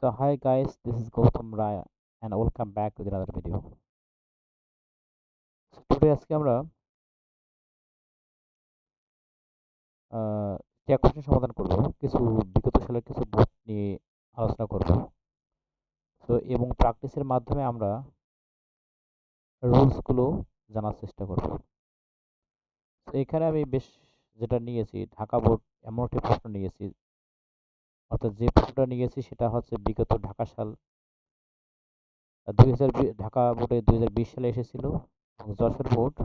So hi guys, this is Gautam Raya and welcome back with another video. So today আজকে আমরা tag question সমাধান করব। কিছু বিগত সালের কিছু বুক নিয়ে আলোচনা করব। তো এবং প্র্যাকটিসের মাধ্যমে আমরা রুলস গুলো জানার চেষ্টা করব। তো এখানে আমি বেশ যেটা নিয়েছি ঢাকা বোর্ড এমন একটি প্রশ্ন নিয়েছি, অর্থাৎ যে প্রশ্নটা নিয়েছি সেটা হচ্ছে বিগত ঢাকা সাল 2020 ঢাকা বোর্ডে 2020 সালে এসেছিল এবং যশোর বোর্ড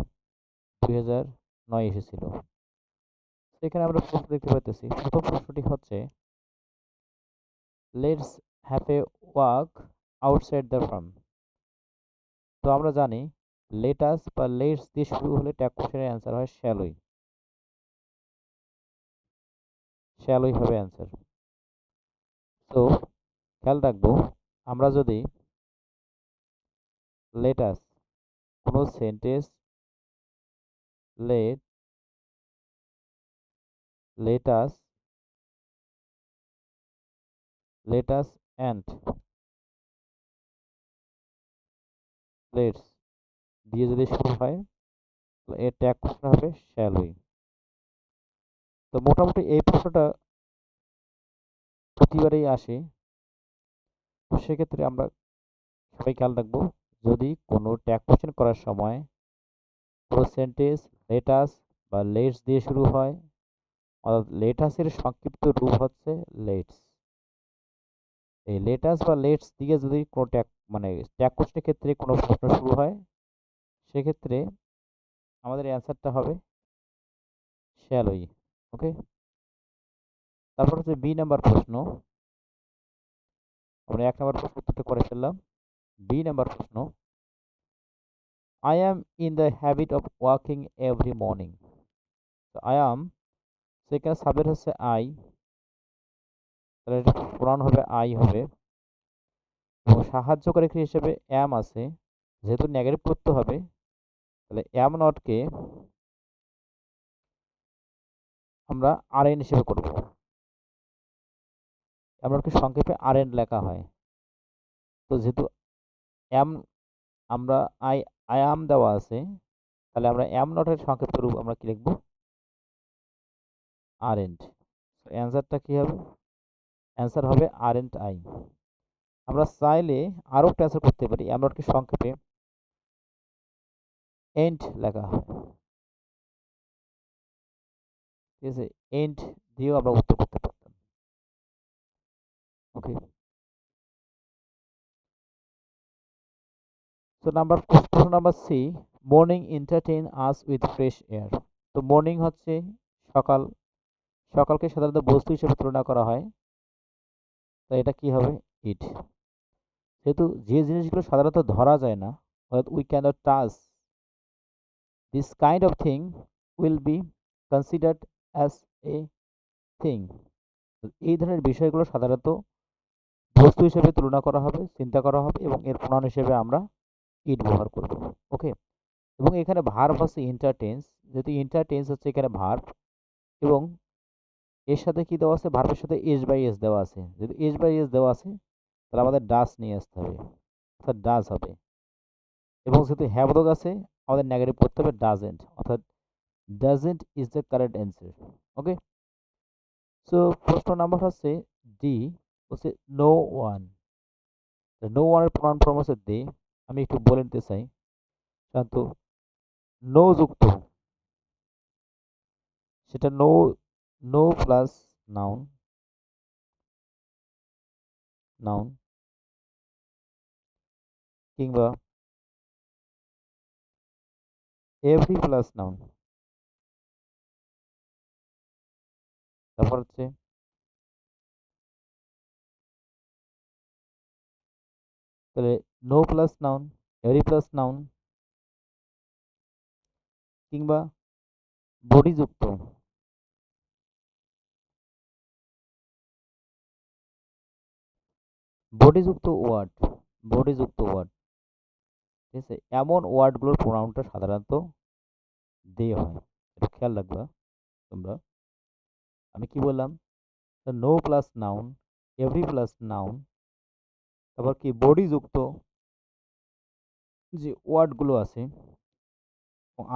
2009 এসেছিল। এখানে আমরা প্রশ্ন দেখতে পাইতেছি। প্রথম প্রশ্নটি হচ্ছে let's have a walk outside the farm. তো আমরা জানি লেটাস বা লেটস দিয়ে শুরু হলে ট্যাগ কোশ্চেনের অ্যান্সার হয় শ্যালই। শ্যালই হবে অ্যান্সার। তো খেয়াল রাখবো, আমরা যদি লেটাস কোনো sentence let let us let us and let's দিয়ে যদি শুরু হয় এর ট্যাগ কোশ্চেন হবে শ্যালই। তো মোটামুটি এই প্রশ্নটা প্রতিবারেই আসে। তো সেক্ষেত্রে আমরা সবাই খেয়াল রাখবো, যদি কোনো ট্যাগ কোশ্চেন করার সময় পুরো সেন্টেন্স লেটাস বা লেটস দিয়ে শুরু হয়, অর্থাৎ লেটাসের সংক্ষিপ্ত রূপ হচ্ছে লেটস। এই লেটাস বা লেটস দিয়ে যদি কোনো ট্যাগ কোশ্চেনের ক্ষেত্রে কোনো প্রশ্ন শুরু হয়, সেক্ষেত্রে আমাদের অ্যান্সারটা হবে শ্যালই। ওকে, তারপর হচ্ছে বি নাম্বার প্রশ্ন। আমরা এক নাম্বার প্রশ্ন উত্তরটা করে ফেললাম। বি নাম্বার প্রশ্ন, I am in the habit of walking every morning. তো আই অ্যাম, সেখানে সাবজেক্ট হচ্ছে আই, তাহলে এটা প্রনাউন হবে আই হবে, এবং সাহায্যকারী ক্রিয়া হিসেবে অ্যাম আছে। যেহেতু নেগেটিভ করতে হবে, তাহলে অ্যাম নটকে আমরা আর এন হিসেবে করব। অ্যাম নটকে সংক্ষেপে আর এন লেখা হয়। তো যেহেতু অ্যাম আমরা আই আই অ্যাম দেওয়া আছে, তাহলে আমরা অ্যাম নটের সংক্ষিপ্ত রূপ আমরা কি লিখব? আর এন্ড। অ্যান্সারটা কি হবে? অ্যান্সার হবে আর এন্ড আই। আমরা চাইলে আরও একটা অ্যান্সার করতে পারি, অ্যাম নটকে সংক্ষেপে এন্ড লেখা হয়। ঠিক আছে, এন্ড দিয়েও আমরা উত্তর করতে পারতাম। ওকে, তো প্রশ্ন number C, morning entertain us with fresh air. তো মর্নিং হচ্ছে সকাল, সকালকে সাধারণত বস্তু হিসেবে তুলনা করা হয়, তাই এটা কি হবে? ইট। যেহেতু যে জিনিসগুলো সাধারণত ধরা যায় না, অর্থাৎ we can't touch, this kind of thing will be considered as a thing. এই ধরনের বিষয়গুলো সাধারণত বস্তু হিসেবে তুলনা করা হবে, চিন্তা করা হবে, এবং এর প্রণয়ন হিসেবে আমরা ইট ব্যবহার করব। ওকে, এবং এখানে ভার্ব হচ্ছে ইন্টারটেন্স, যেহেতু ইন্টারটেন্স হচ্ছে এখানে ভার্ব, এবং এর সাথে কি দেওয়া আছে? ভার্বের সাথে এস বাই এস দেওয়া আছে। যদি এস বাই এস দেওয়া আছে, তাহলে আমাদের ডাস নিয়ে আসতে হবে, অর্থাৎ ডাজ হবে। এবং যেহেতু হ্যাভদক আছে, আমাদের নেগেটিভ করতে হবে ডাজেন্ট, অর্থাৎ doesn't is the correct answer. Okay, so প্রশ্ন নাম্বার হচ্ছে ডি, হচ্ছে নো ওয়ান। নো ওয়ানের প্রনাউন ফর্ম হচ্ছে দে। আমি একটু বলে নিতে চাই, শান্ত। নো যুক্ত, সেটা no, no plus noun, noun, কিংবা এভরি প্লাস নাউন। তারপর হচ্ছে তাহলে no plus noun, every plus noun, কিংবা বডি যুক্ত, বডি যুক্ত ওয়ার্ড, বডি যুক্ত ওয়ার্ড। ঠিক আছে, এমন ওয়ার্ডগুলোর প্রোনাউনটা সাধারণত দে হয়। এটা খেয়াল রাখবা তোমরা। আমি কি বললাম? No plus noun, every plus noun, তারপর কি বডি যুক্ত যে ওয়ার্ডগুলো আছে,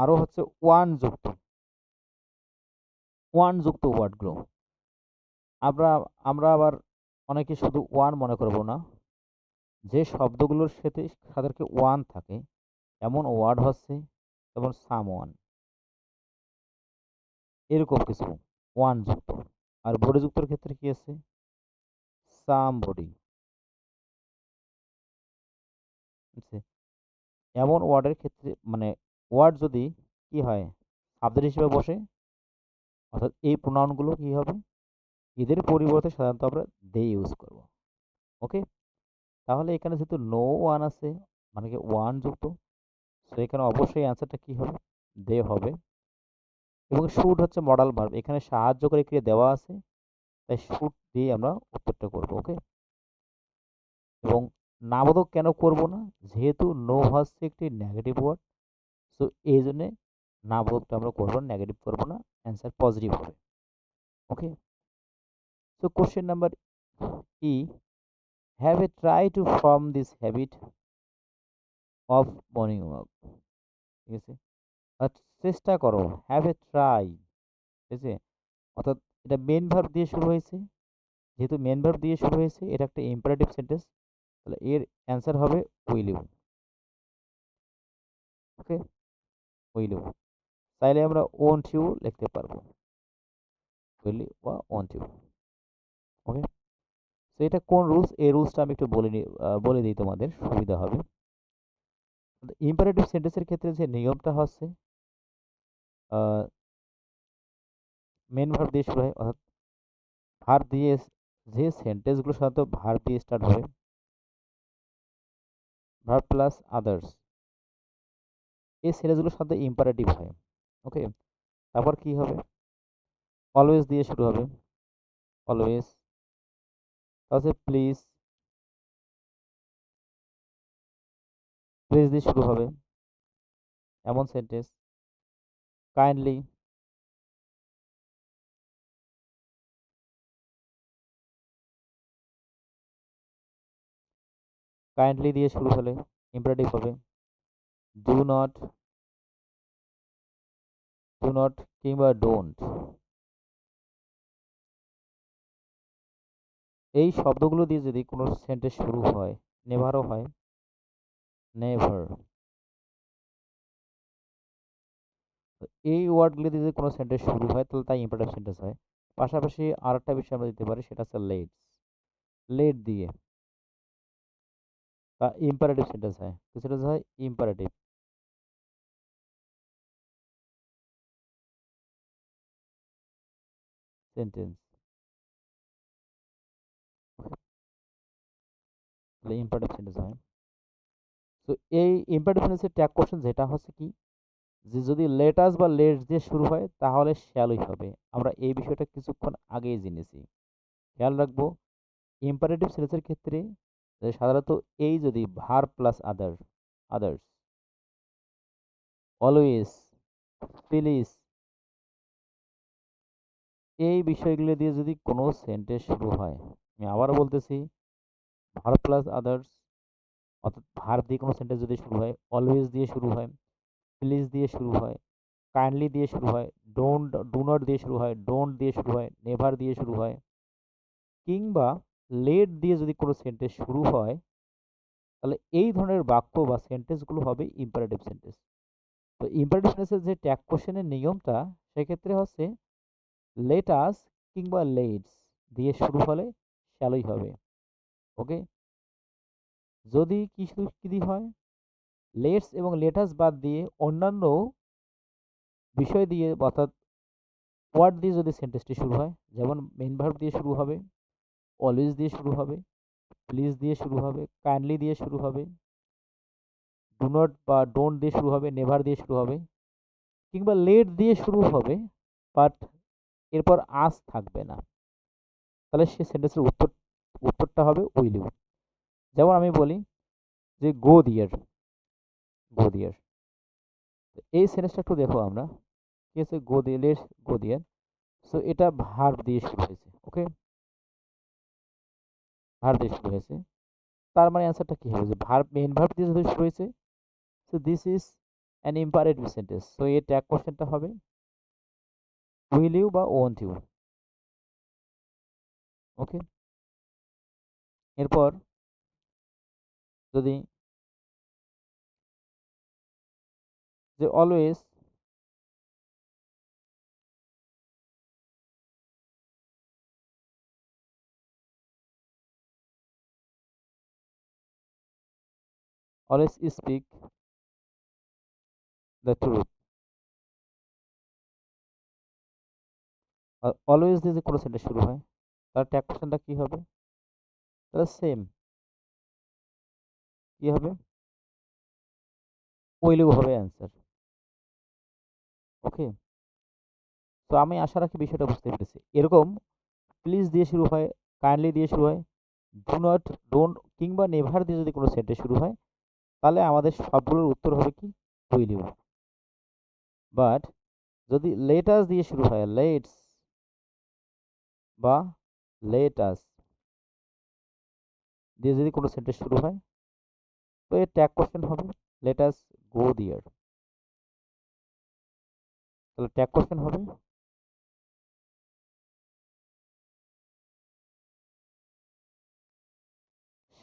আরো হচ্ছে ওয়ান যুক্ত ওয়ার্ডগুলো। আমরা আমরা আবার অনেকে শুধু ওয়ান মনে করব না, যে শব্দগুলোর সাথে সাথে ওয়ান থাকে এমন ওয়ার্ড হচ্ছে, যেমন সামওয়ান, এরকম কিছু ওয়ান যুক্ত। আর বডি যুক্তর ক্ষেত্রে কি আছে, সামবডি। এমন ওয়ার্ডের ক্ষেত্রে মানে ওয়ার্ড যদি কি হয় সাবজেক্ট হিসেবে বসে, অর্থাৎ এই প্রোনাউনগুলো কি হবে, এদের পরিবর্তে সাধারণত আমরা দে ইউজ করব। ওকে, তাহলে এখানে যেহেতু নো ওয়ান আছে, মানে কি ওয়ান যুক্ত, তো এখানে অবশ্যই অ্যান্সারটা কি হবে, দে হবে। এবং শুড হচ্ছে মডাল ভার্ব, এখানে সাহায্যকারী ক্রিয়া দেওয়া আছে, তাই শুড দিয়ে আমরা উত্তরটা করব। ওকে, এবং নাবোধক কেন করব না, যেহেতু নো হচ্ছে একটি নেগেটিভ ওয়ার্ড, সো এই জন্যে নাবোধকটা আমরা করবো না, নেগেটিভ করবো না, অ্যান্সার পজিটিভ হবে। Okay, so question number E, have a try to form this habit of morning walk. ঠিক আছে, আর চেষ্টা করো, হ্যাভ এ ট্রাই, ঠিক আছে, অর্থাৎ এটা মেন ভার্ব দিয়ে শুরু হয়েছে, যেহেতু মেন ভার্ব দিয়ে শুরু হয়েছে, এটা একটা ইম্পারেটিভ সেন্টেন্স, তাহলে এর অ্যান্সার হবে will you. Okay, will you, চাইলে আমরা ওন্ট ইউ লিখতে পারবো, উইল ইউ বা ওন্ট ইউ। ওকে, তো এটা কোন রুলস, এই রুলসটা আমি একটু বলে দিই, তোমাদের সুবিধা হবে। ইম্পারেটিভ সেন্টেন্সের ক্ষেত্রে যে নিয়মটা হচ্ছে, মেন ভার্ব দিয়ে শুরু হয়, অর্থাৎ ভার্ব দিয়ে, যে সেন্টেন্সগুলো সাধারণত ভার্ব দিয়ে স্টার্ট হবে, ভার্ব প্লাস আদার্স, এই সেন্টেন্সগুলো সাধারণত ইম্পারেটিভ হয়। ওকে, তারপর কি হবে, অলওয়েজ দিয়ে শুরু হবে, অলওয়েজ, তারপর প্লিজ, প্লিজ দিয়ে শুরু হবে এমন সেন্টেন্স, কাইন্ডলি, কাইন্ডলি দিয়ে শুরু হলে ইম্পারেটিভ হবে, ডু নট, ডু নট কিংবা ডোন্ট, এই শব্দগুলো দিয়ে যদি কোনো সেন্টেন্স শুরু হয়, নেভারও হয়, নেভার, এই ওয়ার্ডগুলো দিয়ে যদি কোনো সেন্টেন্স শুরু হয় তাহলে তাই ইম্পারেটিভ সেন্টেন্স হয়। পাশাপাশি আরেকটা বিষয় আমরা দিতে পারি, সেটা হচ্ছে লেটস, লেট দিয়ে ইম্পারেটিভ সেন্টেন্স হয়, তো সেটা হয় ইম্পারেটিভ সেন্টেন্স, তাহলে ইম্পারেটিভ সেন্টেন্স হয়। তো এই ইম্পারেটিভ সেন্টেন্সের ট্যাগ কোশ্চেন যেটা হচ্ছে কি, যে যদি লেটাস বা লেটস দিয়ে শুরু হয় তাহলে শ্যালই হবে। আমরা এই বিষয়টা কিছুক্ষণ আগেই জেনেছি, খেয়াল রাখবো। ইম্পারেটিভ সেন্টেন্সের ক্ষেত্রে সাধারণত এই যদি verb plus others, always, please, এই বিষয়গুলো দিয়ে যদি কোনো সেন্টেন্স শুরু হয়, আমি আবার বলতেছি, ভার্ব প্লাস আদার্স, অর্থাৎ ভার্ব দিয়ে কোনো সেন্টেন্স যদি শুরু হয়, অলওয়েজ দিয়ে শুরু হয়, প্লিজ দিয়ে শুরু হয়, কাইন্ডলি দিয়ে শুরু হয়, ডু নট দিয়ে শুরু হয়, ডোন্ট দিয়ে শুরু হয়, নেভার দিয়ে শুরু হয়, কিংবা লেট দিয়ে যদি কোনো সেন্টেন্স শুরু হয়, তাহলে এই ধরনের বাক্য বা সেন্টেন্সগুলো হবে ইম্পারেটিভ সেন্টেন্স। তো ইম্পারেটিভ সেন্টেন্সের যে ট্যাগ কোশ্চেনের নিয়মটা, সেক্ষেত্রে হচ্ছে লেটাস কিংবা লেটস দিয়ে শুরু হলে শ্যালই হবে। ওকে, যদি কি শুধু কি হয়, লেটস এবং লেটাস বাদ দিয়ে অন্যান্য বিষয় দিয়ে, অর্থাৎ ওয়ার্ড দিয়ে যদি সেন্টেন্সটি শুরু হয়, যেমন মেন ভার্ব দিয়ে শুরু হবে, অলওয়েজ দিয়ে শুরু হবে, প্লিজ দিয়ে শুরু হবে, কাইন্ডলি দিয়ে শুরু হবে, ডু নট বা ডোন্ট দিয়ে শুরু হবে, নেভার দিয়ে শুরু হবে, কিংবা লেট দিয়ে শুরু হবে, বাট এরপর আস থাকবে না, তাহলে সে সেন্টেন্সের উত্তরটা হবে উইল ইউ। যেমন আমি বলি যে গো দিয়ার, এই সেন্টেন্সটা একটু দেখো আমরা, ঠিক আছে, গো দিয়ে, লেটস গো দিয়ার, সো এটা ভার্ব দিয়ে শুরু হয়েছে। ওকে, ভার্ব দিয়ে শুরু হয়েছে, তার মানে অ্যান্সারটা কি হবে, যে ভার্ব মেইন ভার্ব দিয়ে যদি শুরু হয়েছে, so this is an imperative sentence, so এর ট্যাগ কোশ্চেনটা হবে উইল ইউ বা ওয়ন্ট ইউ। ওকে, এরপর যদি যে always, always speak the truth, always দিয়ে যে কোনো সেন্টেন্স শুরু হয় তার ট্যাগ কোশ্চেনটা কি হবে, তাহলে সেম কি হবে, উইল ইউ হবে অ্যান্সার। ওকে, তো আমি আশা রাখি বিষয়টা বুঝতে পেরেছি। এরকম প্লিজ দিয়ে শুরু হয়, কাইন্ডলি দিয়ে শুরু হয়, ডু নট, ডোন্ট কিংবা নেভার দিয়ে যদি কোনো সেন্টেন্স শুরু হয়, তাহলে আমাদের সবগুলোর উত্তর হবে কি উইল ইউ। বাট যদি লেট আস দিয়ে শুরু হয়, লেটস বা লেট আস দিয়ে যদি কোনো সেন্টেন্স শুরু হয়, তো এর ট্যাগ কোশ্চেন হবে লেট আস গো দিয়ার। তাহলে ট্যাগ কোশ্চেন হবে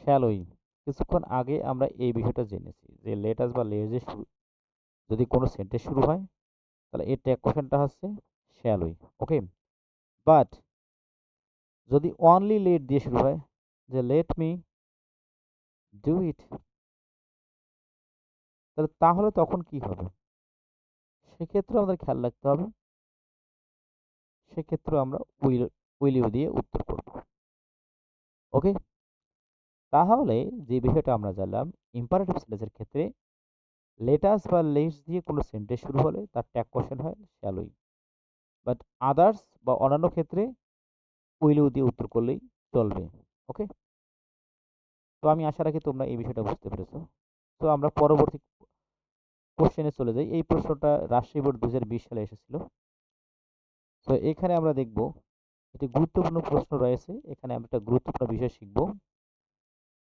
শ্যাল উই। কিছুক্ষণ আগে আমরা এই বিষয়টা জেনেছি যে লেট আস বা লেট দিয়ে শুরু যদি কোনো সেন্টেন্স শুরু হয়, তাহলে এর ট্যাগ কোশ্চেনটা হচ্ছে শ্যাল উই। ওকে, বাট যদি অনলি লেট দিয়ে শুরু হয়, যে লেট মি ডু ইট, তাহলে তখন কি হবে, সেক্ষেত্রে আমাদের খেয়াল রাখতে হবে, সেক্ষেত্রে আমরা উইল ইউ দিয়ে উত্তর করব। ওকে, তাহলে যে বিষয়টা আমরা জানলাম, ইম্পারেটিভ সেন্টেন্সের ক্ষেত্রে লেটাস বা লেটস দিয়ে কোনো সেন্টেন্স শুরু হলে তার ট্যাগ কোশ্চেন হয় শ্যাল উই, বাট আদার্স বা অন্যান্য ক্ষেত্রে উইল ইউ দিয়ে উত্তর করলেই চলবে। ওকে, তো আমি আশা রাখি তোমরা এই বিষয়টা বুঝতে পেরেছো। তো আমরা পরবর্তী কোশ্চেনে চলে যাই। এই প্রশ্নটা রাজশাহী বোর্ড 2020 সালে এসেছিল। তো এখানে আমরা দেখব একটি গুরুত্বপূর্ণ প্রশ্ন রয়েছে, এখানে আমরা একটা গুরুত্বপূর্ণ বিষয় শিখব।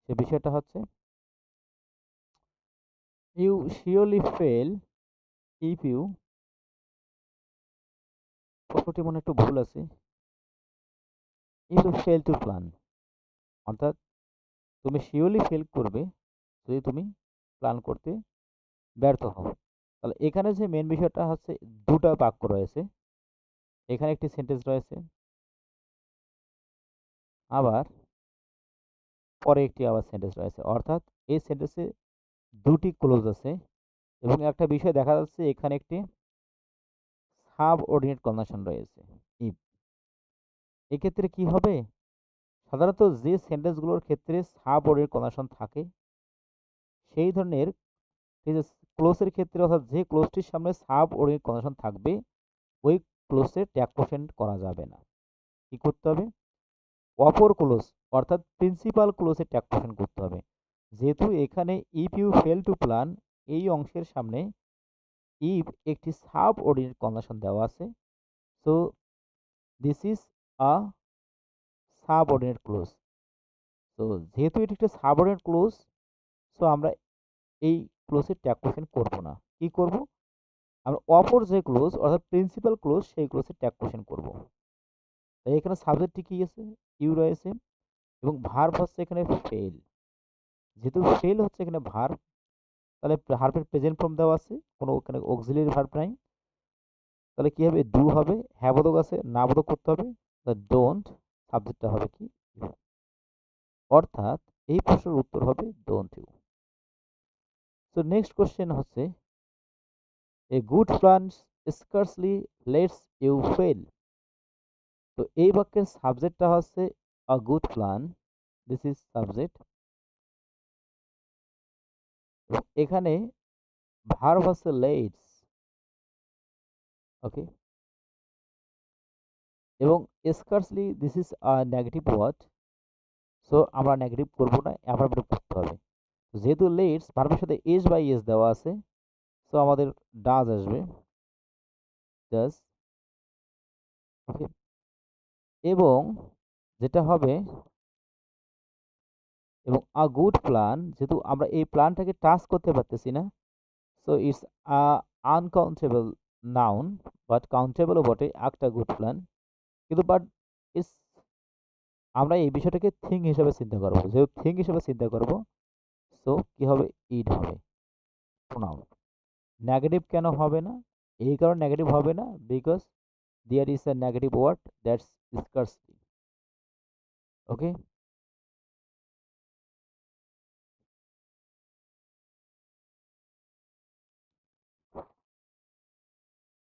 সে বিষয়টা হচ্ছে you surely fail if you, প্রশ্নটি মনে একটু ভুল আছে, if you fail to plan, অর্থাৎ তুমি শিওরলি ফেল করবে যদি তুমি প্ল্যান করতে ব্যর্থ হও। তাহলে এখানে যে মেন বিষয়টা হচ্ছে, দুটা বাক্য রয়েছে, এখানে একটি সেন্টেন্স রয়েছে, আবার পরে একটি আবার সেন্টেন্স রয়েছে, অর্থাৎ এই সেন্টেন্সে দুটি ক্লোজ আছে, এবং একটা বিষয় দেখা যাচ্ছে এখানে একটি সাব অর্ডিনেট কন্ডিশন রয়েছে ইফ। এক্ষেত্রে কি হবে, সাধারণত যে সেন্টেন্সগুলোর ক্ষেত্রে সাব অর্ডিনেট কন্ডিশন থাকে সেই ধরনের ক্লোজের ক্ষেত্রে, অর্থাৎ যে ক্লোজটির সামনে সাব অর্ডিনেট কন্ডিশন থাকবে ওই ক্লোজের ট্যাগ কোশ্চেন করা যাবে না। কি করতে হবে, অপর ক্লোজ অর্থাৎ প্রিন্সিপাল ক্লোজে ট্যাগ কোশ্চেন করতে হবে। যেহেতু এখানে if you fail to plan এই অংশের সামনে ইফ একটি সাব অর্ডিনেট কন্ডিশন দেওয়া আছে, so this is a sub ordinate close. তো যেহেতু এটি একটা সাব অর্ডিনেট ক্লোজ, সো আমরা এই ক্লোজের ট্যাগ কোশ্চেন করব না। কি করব, আমরা অপর যে ক্লোজ অর্থাৎ প্রিন্সিপাল ক্লোজ সেই ক্লোজের ট্যাগ কোশ্চেন করব। তাই এখানে সাবজেক্টটি কি আছে, ইউ রয়েছে, এবং ভার্ব হচ্ছে এখানে ফেল। যেহেতু ফেল হচ্ছে এখানে ভার্ব, তাহলে ভার্বের প্রেজেন্ট ফর্ম দেওয়া আছে, কোনো এখানে অক্সিলিয়ারি ভার্ব নাই, তাহলে কি হবে, ডু হবে, হ্যাঁ বোধক আছে, না বোধক করতে হবে, ডোন্ট, সাবজেক্টটা হবে কি ইউ, অর্থাৎ এই প্রশ্নের উত্তর হবে ডোন্ট ইউ। তো নেক্সট কোশ্চেন হচ্ছে, a good plan scarcely lets you fail. তো এই বাক্যের সাবজেক্টটা হচ্ছে a good plan, this is subject, এবং এখানে ভার্ব হচ্ছে লেটস। ওকে, এবং scarcely this is a negative word, so আমরা নেগেটিভ করবো না, অ্যাফার্মেটিভ করতে হবে। যেহেতু লেটস ভার্বের সাথে এস বাই এস দেওয়া আছে, সো আমাদের ডাজ আসবে, ডাজ। ওকে, এবং যেটা হবে এবং আ গুড প্ল্যান, যেহেতু আমরা এই প্ল্যানটাকে টাচ করতে পারতেছি না, so it's a uncountable noun, but কাউন্টেবলও বটে একটা গুড প্ল্যান, কিন্তু বাট ইটস, আমরা এই বিষয়টাকে থিং হিসেবে চিন্তা করব, যেহেতু থিং হিসেবে চিন্তা করব, সো কি হবে, ইট হবে প্রোনাউন। নেগেটিভ কেন হবে না? এই কারণে নেগেটিভ হবে না, because there is a negative word, that's scarcely. Okay,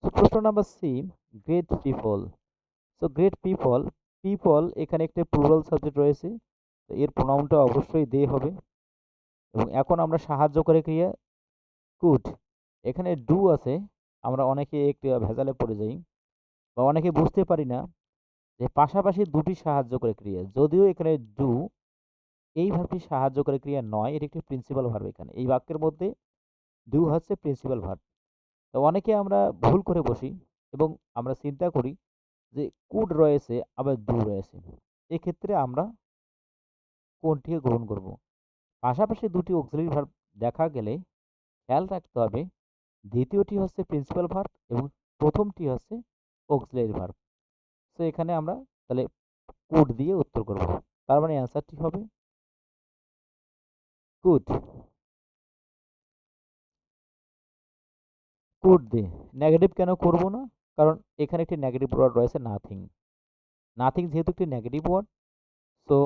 so প্রশ্ন number C, great people. So great people, people এখানে একটা প্লুরাল সাবজেক্ট রয়েছে, তো এর প্রোনাউনটা অবশ্যই দে হবে। এবং এখন আমরা সাহায্য করে ক্রিয়া কুড, এখানে ডু আছে, আমরা অনেকে একটু ভেজালে পড়ে যাই বা অনেকে বুঝতে পারি না যে পাশাপাশি দুটি সাহায্য করে ক্রিয়া, যদিও এখানে ডু এই ভার্বটি সাহায্য করে ক্রিয়া নয়, এটি একটি প্রিন্সিপাল ভার্ব, এখানে এই বাক্যের মধ্যে ডু হচ্ছে প্রিন্সিপাল ভার্ব। তো অনেকে আমরা ভুল করে বসি এবং আমরা চিন্তা করি যে কুড রয়েছে আবার ডু রয়েছে, এক্ষেত্রে আমরা কোনটিকে গ্রহণ করব? পাশাপাশি দুটি অক্সিলারি ভার্ব দেখা গেলে খেয়াল রাখতে হবে দ্বিতীয়টি হচ্ছে প্রিন্সিপাল ভার্ব এবং প্রথমটি হচ্ছে অক্সিলারি ভার্ব। তো এখানে আমরা তাহলে কুড দিয়ে উত্তর করব, তার মানে অ্যান্সারটি হবে কুড। কুড দিয়ে নেগেটিভ কেন করব না? কারণ এখানে একটি নেগেটিভ ওয়ার্ড রয়েছে নাথিং, নাথিং যেহেতু একটি নেগেটিভ ওয়ার্ড, সো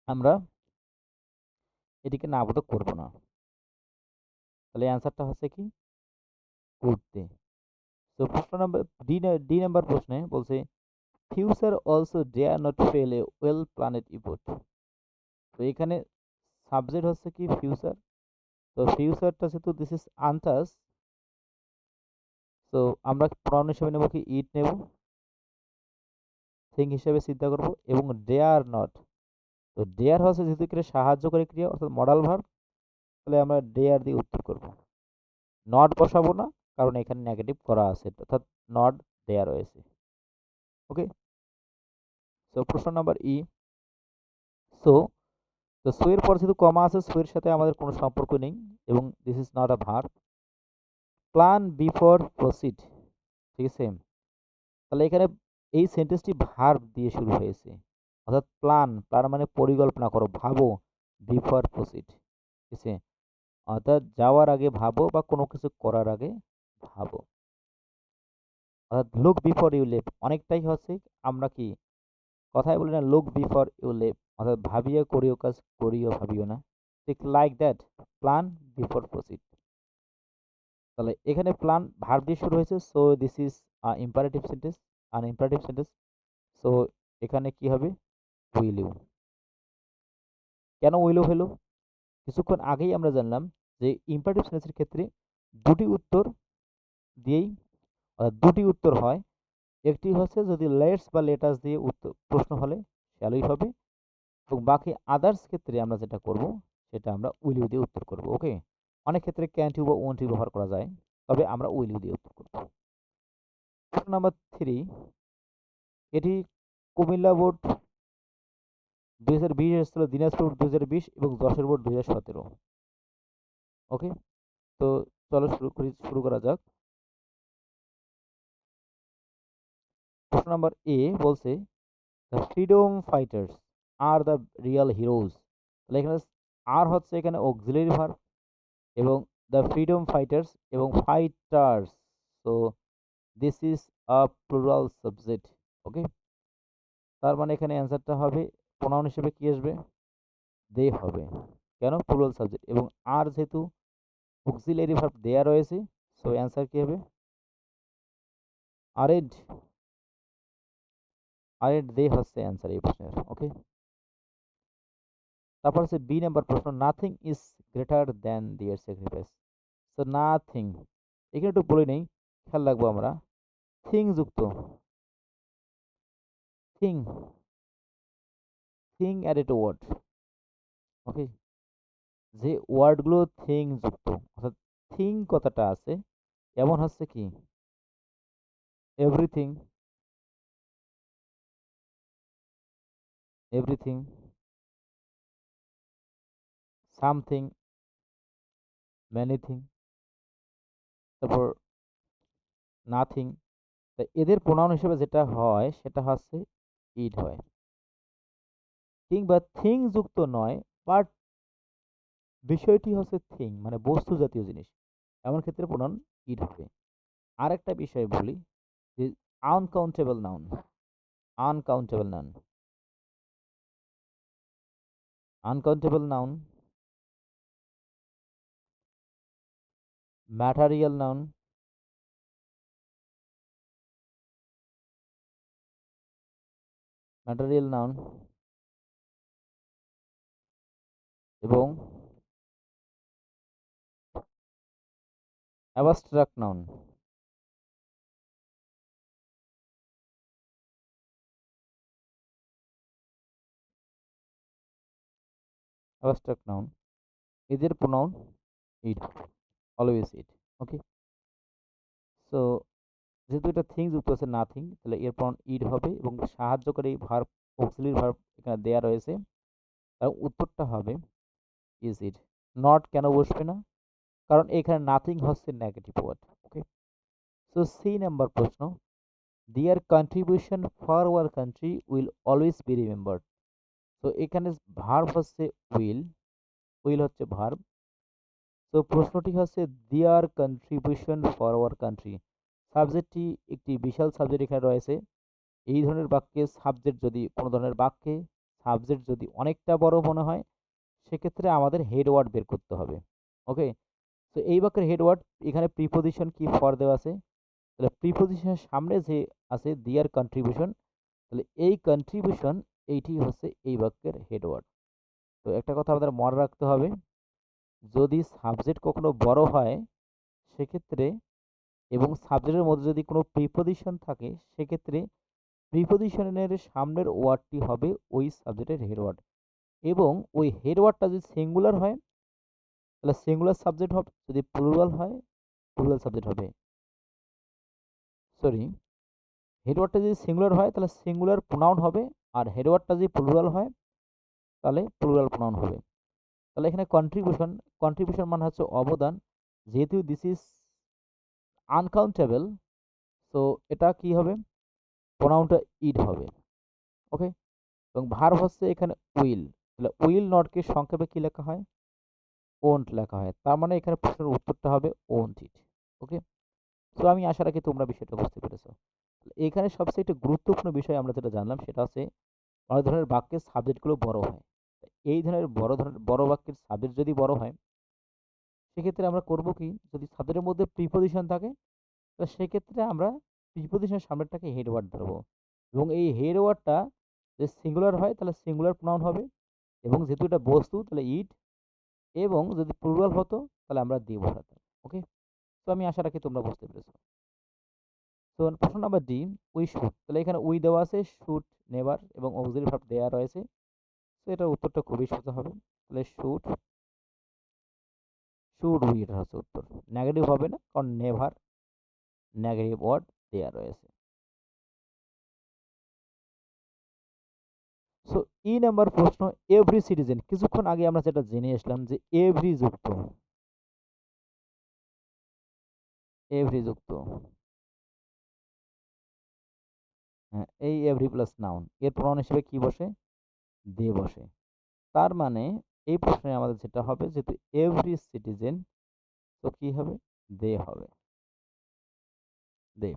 আমরা এটিকে নাবোধক করব না, তাহলে অ্যান্সারটা হচ্ছে কি কুড দিয়ে। তো প্রশ্ন নাম্বার ডি, ডি নাম্বার প্রশ্নে বলছে future also dare not fail a well planned effort. তো এখানে সাবজেক্ট হচ্ছে কি ফিউচার, তো ফিউচারটা যেহেতু দিস ইজ আনটাস, তো আমরা প্রনাউন হিসেবে নেব কি ইট নেব, থিং হিসেবে চিন্তা করব, এবং ডেয়ার নট, তো ডেয়ার হচ্ছে যেহেতু এখানে সাহায্যকারী ক্রিয়া অর্থাৎ মডাল ভার্ব, তাহলে আমরা ডেয়ার দিয়ে উত্তর করব, নট বসাবো না, কারণ এখানে নেগেটিভ করা আছে, অর্থাৎ নট দেয়া রয়েছে। ওকে, সো প্রশ্ন নাম্বার ই, সো, তো সো এর পর যেহেতু কমা আছে, সো এর সাথে আমাদের কোনো সম্পর্ক নেই এবং this is not a verb. Plan before proceed, ঠিক আছে, তাহলে এখানে এই সেন্টেন্সটি ভার্ব দিয়ে শুরু হয়েছে, অর্থাৎ প্ল্যান, প্ল্যান মানে পরিকল্পনা করো, ভাবো, বিফোর প্রসিড, ঠিক আছে, অর্থাৎ যাওয়ার আগে ভাবো বা কোনো কিছু করার আগে ভাবো, অর্থাৎ লুক বিফোর ইউ লিভ, অনেকটাই হচ্ছে আমরা কি কথায় বলি না, লুক বিফোর ইউ লিভ, অর্থাৎ ভাবিয়া করিও কাজ, করিও ভাবিও না, ঠিক like that, plan before proceed. তাহলে এখানে প্ল্যান ভার্ব দিয়ে শুরু হয়েছে, so this is imperative sentence, an imperative sentence, so এখানে কি হবে, উইল ইউ। কেন উইল ইউ হলো? কিছুক্ষণ আগেই আমরা জানলাম যে ইম্পারেটিভ সেন্টেন্সের ক্ষেত্রে দুটি উত্তর দিয়েই দুটি উত্তর হয়, একটি হচ্ছে যদি লেটস বা লেটাস দিয়ে উত্তর প্রশ্ন হলে শ্যালোই হবে, এবং বাকি আদার্স ক্ষেত্রে আমরা যেটা করব সেটা আমরা উইল ইউ দিয়ে উত্তর করব। ওকে, অনেক ক্ষেত্রে ক্যান্ট ইউ বা ওয়ন্ট ইউ ব্যবহার করা যায়, তবে আমরা উইল ইউ দিয়ে উত্তর করব। প্রশ্ন নাম্বার 3, এটি কুমিল্লা বোর্ড 2020 এসেছিল, দিনাজপুর 2020 এবং যশোর বোর্ড 2017। ওকে, তো চলো শুরু করা যাক। প্রশ্ন নাম্বার এ বলছে the freedom fighters are the real heroes, তাহলে এখানে আর হচ্ছে এখানে অক্সিলারি ভার্ব এবং দ্য ফ্রিডম ফাইটার্স এবং fighters, so this is a plural subject. Okay, তার মানে এখানে অ্যান্সারটা হবে প্রোনাউন হিসেবে কি আসবে, দে হবে, কেন প্লুরাল সাবজেক্ট, এবং আর যেহেতু অক্সিলারি ভার্ব দেয়া রয়েছে, সো অ্যান্সার কি হবে, আরেড, আরেড দে হচ্ছে অ্যান্সার এই প্রশ্নের। ওকে, তারপর হচ্ছে বি নাম্বার প্রশ্ন, নাথিং ইজ গ্রেটার দ্যান দিয়ার স্যাক্রিফাইস। সো নাথিং, এখানে একটু বলে নেই, খেয়াল রাখবো আমরা, থিং যুক্ত, থিং, থিং অ্যাডেড ওয়ার্ড। ওকে, যে ওয়ার্ডগুলো থিং যুক্ত, অর্থাৎ থিং কথাটা আছে, এমন হচ্ছে কি এভরিথিং, এভরিথিং, সামথিং, ম্যানিথিং, তারপর নাথিং। তা এদের প্রোনাউন হিসেবে যেটা হয় সেটা হচ্ছে ইট হয়, কিংবা থিং যুক্ত নয়, বাট বিষয়টি হচ্ছে থিং মানে বস্তু জাতীয় জিনিস, এমন ক্ষেত্রে প্রোনাউন ইট হবে। আরেকটা বিষয় বলি যে uncountable noun, uncountable noun, uncountable noun, material noun, material noun এবং অ্যাবস্ট্রাক্ট নাউন। অ্যাবস্ট্রাক্ট নাউন এদের প্রোনাউন ইট, অলওয়েজ ইট। ওকে, সো যেহেতু এটা থিং যুক্ত আছে নাথিং, তাহলে এর প্রোনাউন ইট হবে এবং সাহায্যকারী ভার্ব, অক্সিলিয়ারি ভার্ব এখানে দেয়া রয়েছে, এবং উত্তরটা হবে ইজ ইট। নট কেন বসবে না? কারণ এখানে নাথিং হচ্ছে নেগেটিভ ওয়ার্ড। ওকে, সো সি নাম্বার প্রশ্ন, দেয়ার contribution for our country will always be remembered. তো এখানে ভার্ব হচ্ছে উইল, উইল হচ্ছে ভার্ব। তো প্রশ্নটি হচ্ছে their contribution for our country, সাবজেক্টটি একটি বিশাল সাবজেক্ট এখানে রয়েছে। এই ধরনের বাক্যে সাবজেক্ট যদি কোনো ধরনের বাক্যে সাবজেক্ট যদি অনেকটা বড় মনে হয়, সেক্ষেত্রে আমাদের হেড ওয়ার্ড বের করতে হবে। ওকে, তো এই বাক্যের হেড ওয়ার্ড এখানে প্রিপোজিশন কি ফর দেওয়া আছে, তাহলে প্রিপোজিশনের সামনে যে আছে দেয়ার কন্ট্রিবিউশন, তাহলে এই কন্ট্রিবিউশন এইটি হচ্ছে এই বাক্যের হেড ওয়ার্ড। তো একটা কথা আমাদের মনে রাখতে হবে, যদি সাবজেক্ট কখনো বড় হয় সেক্ষেত্রে এবং সাবজেক্টের মধ্যে যদি কোনো প্রিপোজিশন থাকে, সেক্ষেত্রে প্রিপোজিশনের সামনের ওয়ার্ডটি হবে ওই সাবজেক্টের হেড ওয়ার্ড, এবং ওই হেড ওয়ার্ডটা যদি সিঙ্গুলার হয় তাহলে সিঙ্গুলার সাবজেক্ট হবে, যদি প্লুরাল হয় প্লুরাল সাবজেক্ট হবে। সরি, হেড ওয়ার্ডটা যদি সিঙ্গুলার হয় তাহলে সিঙ্গুলার প্রোনাউন হবে, আর হেড ওয়ার্ডটা যদি প্লুরাল হয় তাহলে প্লুরাল প্রোনাউন হবে। তাহলে এখানে কন্ট্রিবিউশন, কন্ট্রিবিউশন মানে হচ্ছে অবদান, যেহেতু দিস ইজ আনকাউন্টেবল, সো এটা কি হবে, প্রোনাউনটা ইড হবে। ওকে, এবং ভার্ব হচ্ছে এখানে উইল, তাহলে উইল নটকে সংক্ষেপে কি লেখা হয়, ওন্ট লেখা হয়। তার মানে এখানে প্রশ্নের উত্তরটা হবে ওন্ট ইট। ওকে, তো আমি আশা রাখি তোমরা বিষয়টা বুঝতে পেরেছো। এখানে সবচেয়ে একটা গুরুত্বপূর্ণ বিষয় আমরা যেটা জানলাম সেটা হচ্ছে অনেক ধরনের বাক্যের সাবজেক্টগুলো বড় হয়। এই ধরনের বড় বাক্যের সাবজেক্ট যদি বড় হয়, সেক্ষেত্রে আমরা করব কি, যদি সাবজেক্টের মধ্যে প্রিপোজিশন থাকে তো সেক্ষেত্রে আমরা প্রিপোজিশনের সামনেরটাকে হেড ওয়ার্ড ধরবো, এবং এই হেড ওয়ার্ডটা যদি সিঙ্গুলার হয় তাহলে সিঙ্গুলার প্রোনাউন হবে, এবং যেহেতু এটা বস্তু তাহলে ইট, এবং যদি প্লুরাল হতো তাহলে আমরা দি বসাতাম। ওকে, তো আমি আশা রাখি তোমরা বুঝতে পেরেছো। তো প্রশ্ন নাম্বার ডি, উই শুড, তাহলে এখানে উই দেওয়া আছে, শুড নেভার এবং অক্সিলারি ভার্ব দেওয়া রয়েছে। তো এটার উত্তরটা খুবই সোজা হবে, তাহলে শুড, শুড উই, এটা হচ্ছে উত্তর। নেগেটিভ হবে না, কারণ নেভার নেগেটিভ ওয়ার্ড দেওয়া রয়েছে। সো ই নাম্বার প্রশ্ন, এভরি সিটিজেন, কিছুক্ষণ আগে আমরা যেটা জেনে আসলাম যে এভরি যুক্ত, এভরি যুক্ত, হ্যাঁ, এই এভরি প্লাস নাউন এর প্রনাউন হিসেবে কি বসে, দে বসে। তার মানে এই প্রশ্নে আমাদের যেটা হবে, যেহেতু এভরি সিটিজেন, তো কি হবে, দে হবে, দে।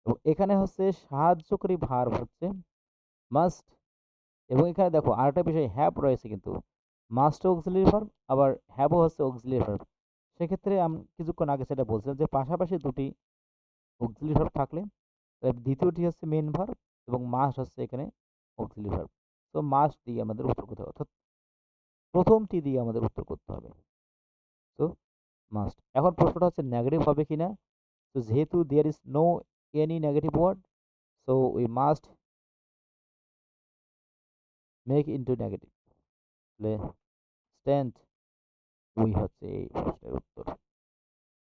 এবং এখানে হচ্ছে সাহায্যকারী ভার্ব হচ্ছে মাস্ট, এবং এখানে দেখো আরেকটা বিষয় হ্যাভ রয়েছে, কিন্তু মাস্ট অক্সিলারি ভার্ব, আবার হ্যাভও হচ্ছে অক্সিলারি ভার্ব। সেক্ষেত্রে আমি কিছুক্ষণ আগে সেটা বলছিলাম যে পাশাপাশি দুটি অক্সিলারি ভার্ব থাকলে দ্বিতীয়টি হচ্ছে মেন ভার্ব, এবং মাস্ট হচ্ছে এখানে অক্সিলারি ভার্ব। তো মাস্ট দিয়ে আমাদের উত্তর করতে হবে, অর্থাৎ প্রথমটি দিয়ে আমাদের উত্তর করতে হবে। তো মাস্ট। এখন প্রশ্নটা হচ্ছে নেগেটিভ হবে কিনা। তো যেহেতু there is no any negative word, so we must make into negative, তাহলে স্ট্যান্ড উই হচ্ছে এই প্রশ্নের উত্তর।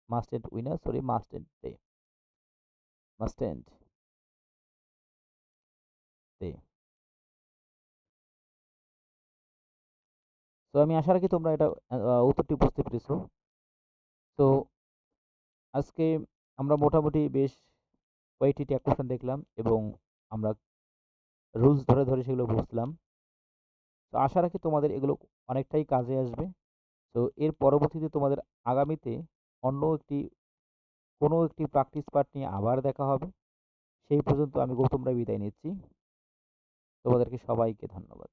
মাস্ট এন্ড উই না, sorry, must and they, must and they. তো আমি আশা রাখি তোমরা এটা উত্তরটি বুঝতে পেরেছো। তো আজকে আমরা মোটামুটি বেশ কয়েকটি ট্যাগ কোয়েশ্চেন দেখলাম এবং আমরা রুলস ধরে ধরে সেগুলো বুঝলাম। তো আশা রাখি তোমাদের এগুলো অনেকটাই কাজে আসবে। তো এর পরবর্তীতে তোমাদের আগামীতে অন্য কোনো একটি প্র্যাকটিস পার্ট নিয়ে আবার দেখা হবে। সেই পর্যন্ত আমি গৌতম রায় বিদায় নিচ্ছি। তোমাদেরকে সবাইকে ধন্যবাদ।